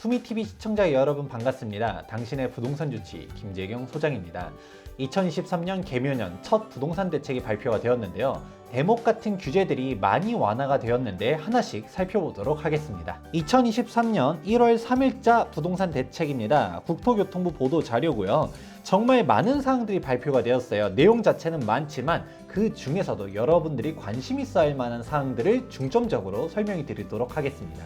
투미TV 시청자 여러분 반갑습니다. 당신의 부동산 주치 김재경 소장입니다. 2023년 개묘년 첫 부동산 대책이 발표가 되었는데요. 대목 같은 규제들이 많이 완화가 되었는데 하나씩 살펴보도록 하겠습니다. 2023년 1월 3일자 부동산 대책입니다. 국토교통부 보도 자료고요. 정말 많은 사항들이 발표가 되었어요. 내용 자체는 많지만 그 중에서도 여러분들이 관심 있어 할 만한 사항들을 중점적으로 설명해 드리도록 하겠습니다.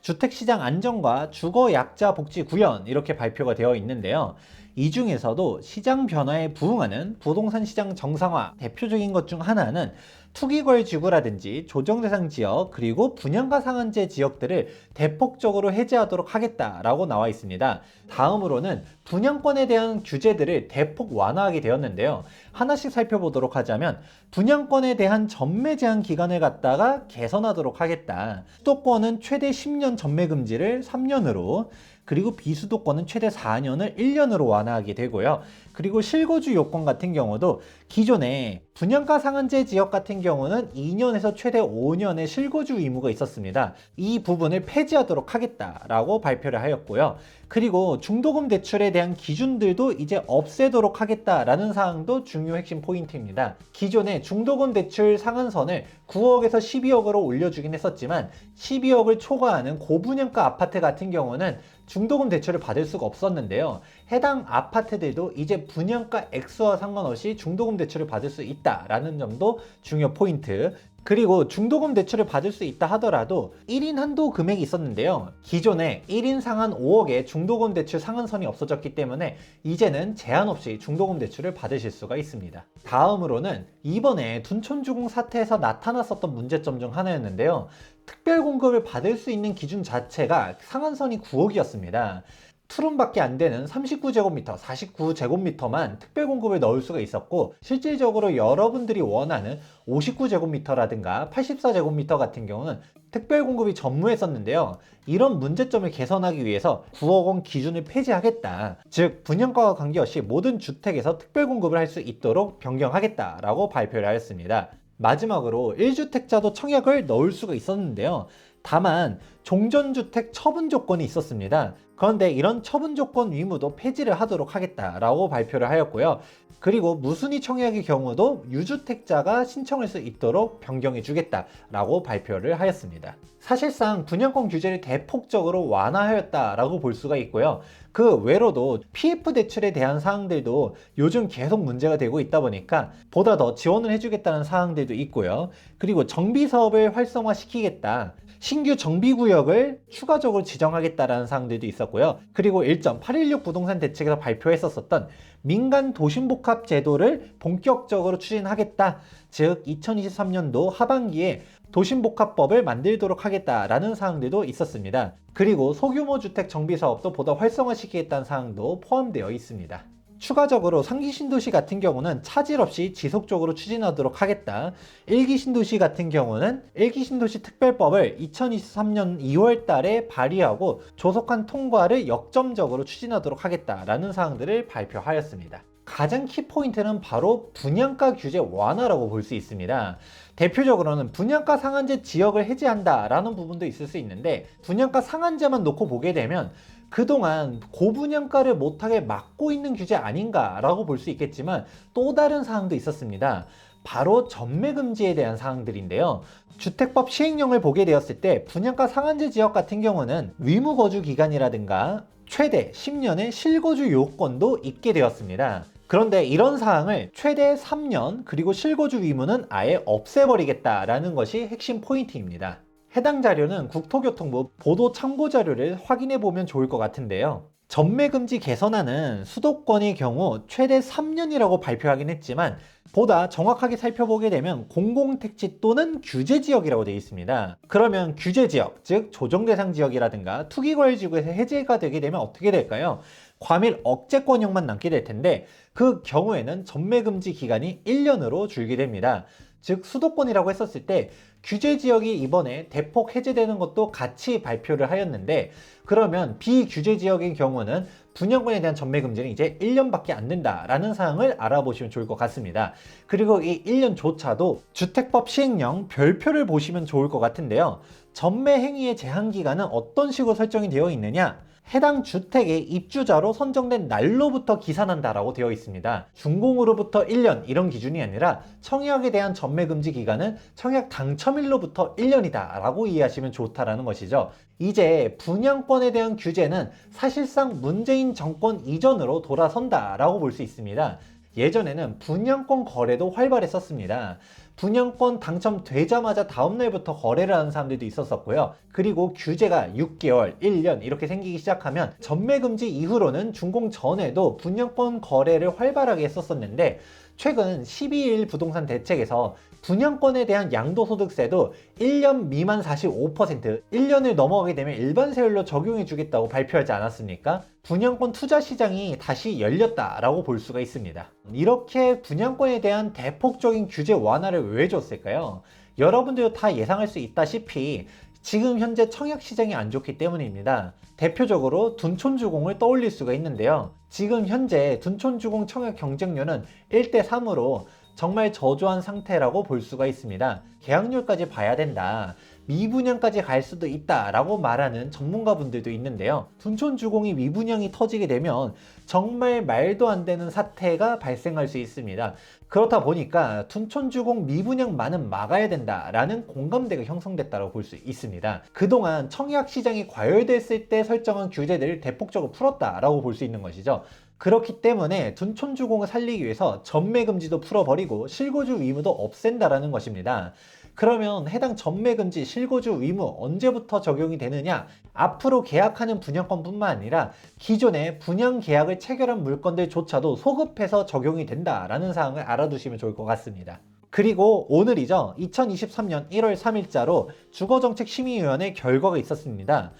주택시장 안정과 주거약자 복지 구현 이렇게 발표가 되어 있는데요. 이 중에서도 시장 변화에 부응하는 부동산 시장 정상화 대표적인 것 중 하나는 투기걸 지구라든지 조정대상 지역 그리고 분양가 상한제 지역들을 대폭적으로 해제하도록 하겠다라고 나와 있습니다. 다음으로는 분양권에 대한 규제들을 대폭 완화하게 되었는데요. 하나씩 살펴보도록 하자면 분양권에 대한 전매 제한 기간을 갖다가 개선하도록 하겠다. 수도권은 최대 10년 전매 금지를 3년으로 그리고 비수도권은 최대 4년을 1년으로 완화하게 되고요. 그리고 실거주 요건 같은 경우도 기존에 분양가 상한제 지역 같은 경우는 2년에서 최대 5년의 실거주 의무가 있었습니다. 이 부분을 폐지하도록 하겠다라고 발표를 하였고요. 그리고 중도금 대출에 대한 기준들도 이제 없애도록 하겠다라는 사항도 중요 핵심 포인트입니다. 기존에 중도금 대출 상한선을 9억에서 12억으로 올려주긴 했었지만 12억을 초과하는 고분양가 아파트 같은 경우는 중도금 대출을 받을 수가 없었는데요. 해당 아파트들도 이제 분양가 액수와 상관없이 중도금 대출을 받을 수 있다라는 점도 중요 포인트. 그리고 중도금 대출을 받을 수 있다 하더라도 1인 한도 금액이 있었는데요. 기존에 1인 상한 5억의 중도금 대출 상한선이 없어졌기 때문에 이제는 제한 없이 중도금 대출을 받으실 수가 있습니다. 다음으로는 이번에 둔촌주공 사태에서 나타났었던 문제점 중 하나였는데요. 특별 공급을 받을 수 있는 기준 자체가 상한선이 9억이었습니다. 투룸밖에 안 되는 39제곱미터, 49제곱미터만 특별 공급을 넣을 수가 있었고 실질적으로 여러분들이 원하는 59제곱미터라든가 84제곱미터 같은 경우는 특별 공급이 전무했었는데요. 이런 문제점을 개선하기 위해서 9억 원 기준을 폐지하겠다. 즉 분양가와 관계없이 모든 주택에서 특별 공급을 할 수 있도록 변경하겠다라고 발표를 하였습니다. 마지막으로 1주택자도 청약을 넣을 수가 있었는데요. 다만 종전주택 처분 조건이 있었습니다. 그런데 이런 처분 조건 의무도 폐지를 하도록 하겠다라고 발표를 하였고요. 그리고 무순위 청약의 경우도 유주택자가 신청할 수 있도록 변경해 주겠다라고 발표를 하였습니다. 사실상 분양권 규제를 대폭적으로 완화하였다라고 볼 수가 있고요. 그 외로도 PF 대출에 대한 사항들도 요즘 계속 문제가 되고 있다 보니까 보다 더 지원을 해주겠다는 사항들도 있고요. 그리고 정비 사업을 활성화시키겠다. 신규 정비구역을 추가적으로 지정하겠다라는 사항들도 있었고요. 그리고 1.816 부동산 대책에서 발표했었던 민간 도심복합 제도를 본격적으로 추진하겠다. 즉 2023년도 하반기에 도심복합법을 만들도록 하겠다라는 사항들도 있었습니다. 그리고 소규모 주택 정비 사업도 보다 활성화시키겠다는 사항도 포함되어 있습니다. 추가적으로 상기 신도시 같은 경우는 차질 없이 지속적으로 추진하도록 하겠다. 1기 신도시 같은 경우는 1기 신도시 특별법을 2023년 2월 달에 발의하고 조속한 통과를 역점적으로 추진하도록 하겠다라는 사항들을 발표하였습니다. 가장 키포인트는 바로 분양가 규제 완화라고 볼 수 있습니다. 대표적으로는 분양가 상한제 지역을 해제한다라는 부분도 있을 수 있는데 분양가 상한제만 놓고 보게 되면 그동안 고분양가를 못하게 막고 있는 규제 아닌가라고 볼 수 있겠지만 또 다른 사항도 있었습니다. 바로 전매금지에 대한 사항들인데요. 주택법 시행령을 보게 되었을 때 분양가 상한제 지역 같은 경우는 의무거주 기간이라든가 최대 10년의 실거주 요건도 있게 되었습니다. 그런데 이런 사항을 최대 3년 그리고 실거주 의무는 아예 없애버리겠다라는 것이 핵심 포인트입니다. 해당 자료는 국토교통부 보도 참고 자료를 확인해 보면 좋을 것 같은데요. 전매금지 개선안은 수도권의 경우 최대 3년이라고 발표하긴 했지만 보다 정확하게 살펴보게 되면 공공택지 또는 규제지역이라고 되어 있습니다. 그러면 규제지역, 즉 조정대상 지역이라든가 투기과열지구에서 해제가 되게 되면 어떻게 될까요? 과밀 억제권역만 남게 될 텐데 그 경우에는 전매금지 기간이 1년으로 줄게 됩니다. 즉 수도권이라고 했었을 때 규제 지역이 이번에 대폭 해제되는 것도 같이 발표를 하였는데, 그러면 비규제 지역의 경우는 분양권에 대한 전매 금지는 이제 1년밖에 안 된다라는 사항을 알아보시면 좋을 것 같습니다. 그리고 이 1년조차도 주택법 시행령 별표를 보시면 좋을 것 같은데요. 전매 행위의 제한 기간은 어떤 식으로 설정이 되어 있느냐? 해당 주택의 입주자로 선정된 날로부터 기산한다라고 되어 있습니다. 준공으로부터 1년 이런 기준이 아니라 청약에 대한 전매금지 기간은 청약 당첨일로부터 1년이다 라고 이해하시면 좋다라는 것이죠. 이제 분양권에 대한 규제는 사실상 문재인 정권 이전으로 돌아선다 라고 볼 수 있습니다. 예전에는 분양권 거래도 활발했었습니다. 분양권 당첨되자마자 다음날부터 거래를 하는 사람들도 있었었고요. 그리고 규제가 6개월, 1년 이렇게 생기기 시작하면 전매금지 이후로는 준공 전에도 분양권 거래를 활발하게 했었었는데, 최근 12일 부동산 대책에서 분양권에 대한 양도소득세도 1년 미만 45%, 1년을 넘어가게 되면 일반 세율로 적용해 주겠다고 발표하지 않았습니까? 분양권 투자 시장이 다시 열렸다라고 볼 수가 있습니다. 이렇게 분양권에 대한 대폭적인 규제 완화를 왜 줬을까요? 여러분들도 다 예상할 수 있다시피 지금 현재 청약 시장이 안 좋기 때문입니다. 대표적으로 둔촌주공을 떠올릴 수가 있는데요. 지금 현재 둔촌주공 청약 경쟁률은 1대3으로 정말 저조한 상태라고 볼 수가 있습니다. 계약률까지 봐야 된다, 미분양까지 갈 수도 있다 라고 말하는 전문가분들도 있는데요. 둔촌주공이 미분양이 터지게 되면 정말 말도 안 되는 사태가 발생할 수 있습니다. 그렇다 보니까 둔촌주공 미분양만은 막아야 된다라는 공감대가 형성됐다고 볼 수 있습니다. 그동안 청약 시장이 과열됐을 때 설정한 규제들을 대폭적으로 풀었다라고 볼 수 있는 것이죠. 그렇기 때문에 둔촌주공을 살리기 위해서 전매금지도 풀어버리고 실거주 의무도 없앤다라는 것입니다. 그러면 해당 전매금지, 실거주 의무 언제부터 적용이 되느냐? 앞으로 계약하는 분양권뿐만 아니라 기존에 분양 계약을 체결한 물건들조차도 소급해서 적용이 된다라는 사항을 알아두시면 좋을 것 같습니다. 그리고 오늘이죠. 2023년 1월 3일자로 주거정책심의위원회 결과가 있었습니다.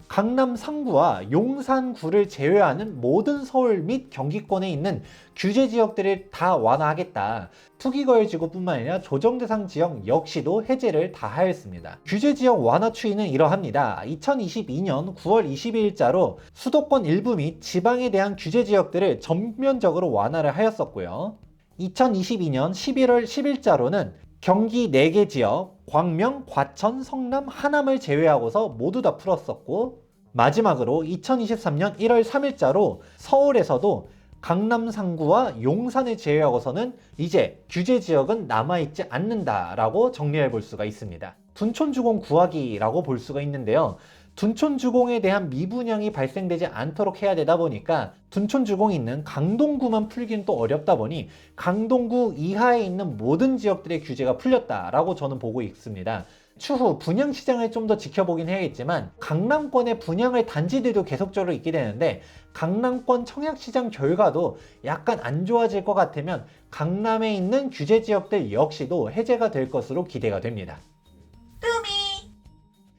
강남 상구와 용산구를 제외하는 모든 서울 및 경기권에 있는 규제 지역들을 다 완화하겠다. 투기거래지구뿐만 아니라 조정대상 지역 역시도 해제를 다 하였습니다. 규제 지역 완화 추이는 이러합니다. 2022년 9월 22일자로 수도권 일부 및 지방에 대한 규제 지역들을 전면적으로 완화를 하였었고요. 2022년 11월 10일자로는 경기 4개 지역, 광명, 과천, 성남, 하남을 제외하고서 모두 다 풀었었고, 마지막으로 2023년 1월 3일자로 서울에서도 강남 상구와 용산을 제외하고서는 이제 규제 지역은 남아있지 않는다라고 정리해 볼 수가 있습니다. 둔촌주공 구하기라고 볼 수가 있는데요. 둔촌주공에 대한 미분양이 발생되지 않도록 해야 되다 보니까 둔촌주공이 있는 강동구만 풀기는 또 어렵다 보니 강동구 이하에 있는 모든 지역들의 규제가 풀렸다라고 저는 보고 있습니다. 추후 분양시장을 좀 더 지켜보긴 해야겠지만 강남권의 분양을 단지들도 계속적으로 있게 되는데, 강남권 청약시장 결과도 약간 안 좋아질 것 같으면 강남에 있는 규제 지역들 역시도 해제가 될 것으로 기대가 됩니다.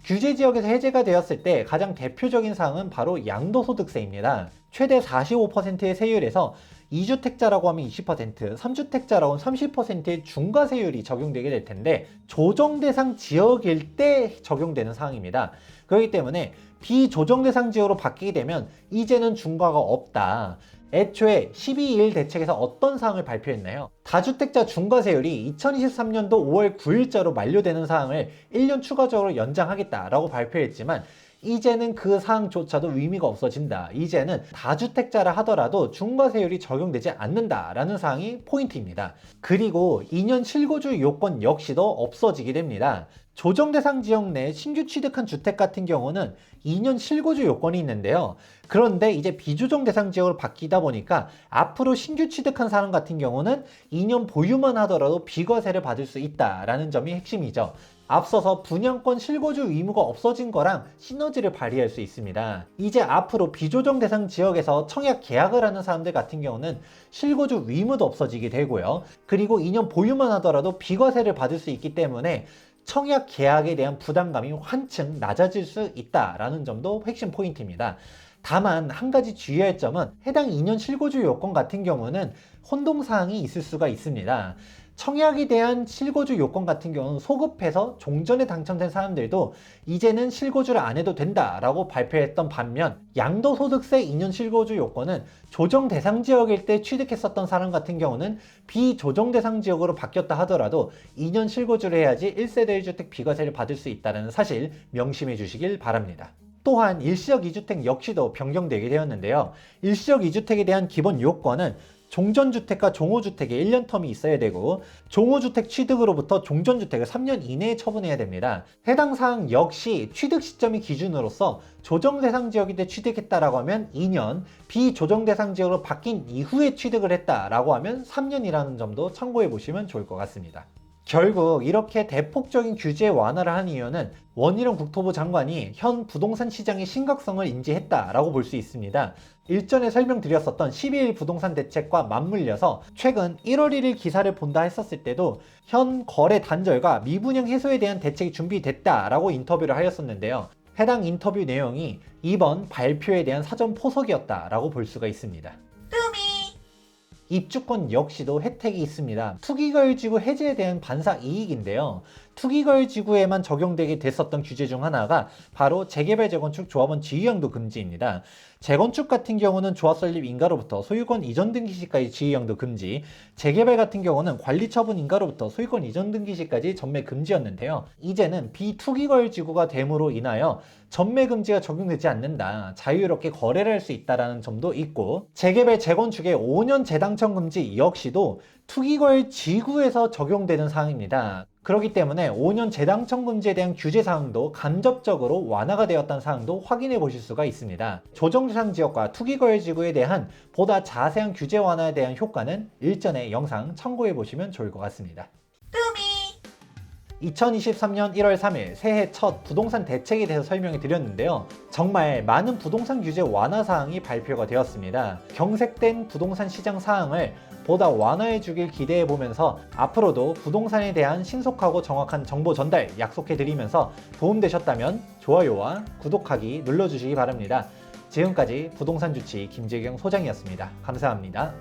규제 지역에서 해제가 되었을 때 가장 대표적인 사항은 바로 양도소득세입니다. 최대 45%의 세율에서 2주택자라고 하면 20%, 3주택자라고 하면 30%의 중과세율이 적용되게 될 텐데, 조정대상 지역일 때 적용되는 사항입니다. 그렇기 때문에 비조정대상 지역으로 바뀌게 되면 이제는 중과가 없다. 애초에 12일 대책에서 어떤 사항을 발표했나요? 다주택자 중과세율이 2023년도 5월 9일자로 만료되는 사항을 1년 추가적으로 연장하겠다라고 발표했지만, 이제는 그 사항조차도 의미가 없어진다. 이제는 다주택자라 하더라도 중과세율이 적용되지 않는다라는 사항이 포인트입니다. 그리고 2년 실거주 요건 역시도 없어지게 됩니다. 조정대상 지역 내 신규 취득한 주택 같은 경우는 2년 실거주 요건이 있는데요. 그런데 이제 비조정 대상 지역으로 바뀌다 보니까 앞으로 신규 취득한 사람 같은 경우는 2년 보유만 하더라도 비과세를 받을 수 있다라는 점이 핵심이죠. 앞서서 분양권 실거주 의무가 없어진 거랑 시너지를 발휘할 수 있습니다. 이제 앞으로 비조정 대상 지역에서 청약 계약을 하는 사람들 같은 경우는 실거주 의무도 없어지게 되고요. 그리고 2년 보유만 하더라도 비과세를 받을 수 있기 때문에 청약 계약에 대한 부담감이 한층 낮아질 수 있다라는 점도 핵심 포인트입니다. 다만 한 가지 주의할 점은 해당 2년 실거주 요건 같은 경우는 혼동사항이 있을 수가 있습니다. 청약에 대한 실거주 요건 같은 경우는 소급해서 종전에 당첨된 사람들도 이제는 실거주를 안 해도 된다라고 발표했던 반면, 양도소득세 2년 실거주 요건은 조정 대상 지역일 때 취득했었던 사람 같은 경우는 비조정 대상 지역으로 바뀌었다 하더라도 2년 실거주를 해야지 1세대 1주택 비과세를 받을 수 있다는 사실 명심해 주시길 바랍니다. 또한 일시적 2주택 역시도 변경되게 되었는데요. 일시적 2주택에 대한 기본 요건은 종전주택과 종호주택에 1년 텀이 있어야 되고, 종호주택 취득으로부터 종전주택을 3년 이내에 처분해야 됩니다. 해당 사항 역시 취득 시점이 기준으로서 조정 대상 지역일 때 취득했다라고 하면 2년, 비조정 대상 지역으로 바뀐 이후에 취득을 했다라고 하면 3년이라는 점도 참고해 보시면 좋을 것 같습니다. 결국 이렇게 대폭적인 규제 완화를 한 이유는 원희룡 국토부 장관이 현 부동산 시장의 심각성을 인지했다라고 볼 수 있습니다. 일전에 설명드렸었던 12일 부동산 대책과 맞물려서 최근 1월 1일 기사를 본다 했었을 때도 현 거래 단절과 미분양 해소에 대한 대책이 준비됐다라고 인터뷰를 하였었는데요. 해당 인터뷰 내용이 이번 발표에 대한 사전 포석이었다라고 볼 수가 있습니다. 입주권 역시도 혜택이 있습니다. 투기거래지구 해제에 대한 반사 이익인데요. 투기거래지구에만 적용되게 됐었던 규제 중 하나가 바로 재개발 재건축 조합원 지위양도 금지입니다. 재건축 같은 경우는 조합 설립 인가로부터 소유권 이전 등기 시까지 지위양도 금지, 재개발 같은 경우는 관리 처분 인가로부터 소유권 이전 등기 시까지 전매 금지였는데요. 이제는 비투기거래지구가 됨으로 인하여 전매 금지가 적용되지 않는다, 자유롭게 거래를 할 수 있다는 점도 있고, 재개발 재건축의 5년 재당첨 금지 역시도 투기거래 지구에서 적용되는 사항입니다. 그렇기 때문에 5년 재당첨 금지에 대한 규제 사항도 간접적으로 완화가 되었다는 사항도 확인해 보실 수가 있습니다. 조정 대상 지역과 투기거래 지구에 대한 보다 자세한 규제 완화에 대한 효과는 일전의 영상 참고해 보시면 좋을 것 같습니다. 2023년 1월 3일 새해 첫 부동산 대책에 대해서 설명해 드렸는데요. 정말 많은 부동산 규제 완화 사항이 발표가 되었습니다. 경색된 부동산 시장 사항을 보다 완화해 주길 기대해 보면서 앞으로도 부동산에 대한 신속하고 정확한 정보 전달 약속해 드리면서 도움되셨다면 좋아요와 구독하기 눌러주시기 바랍니다. 지금까지 부동산 주치 김재경 소장이었습니다. 감사합니다.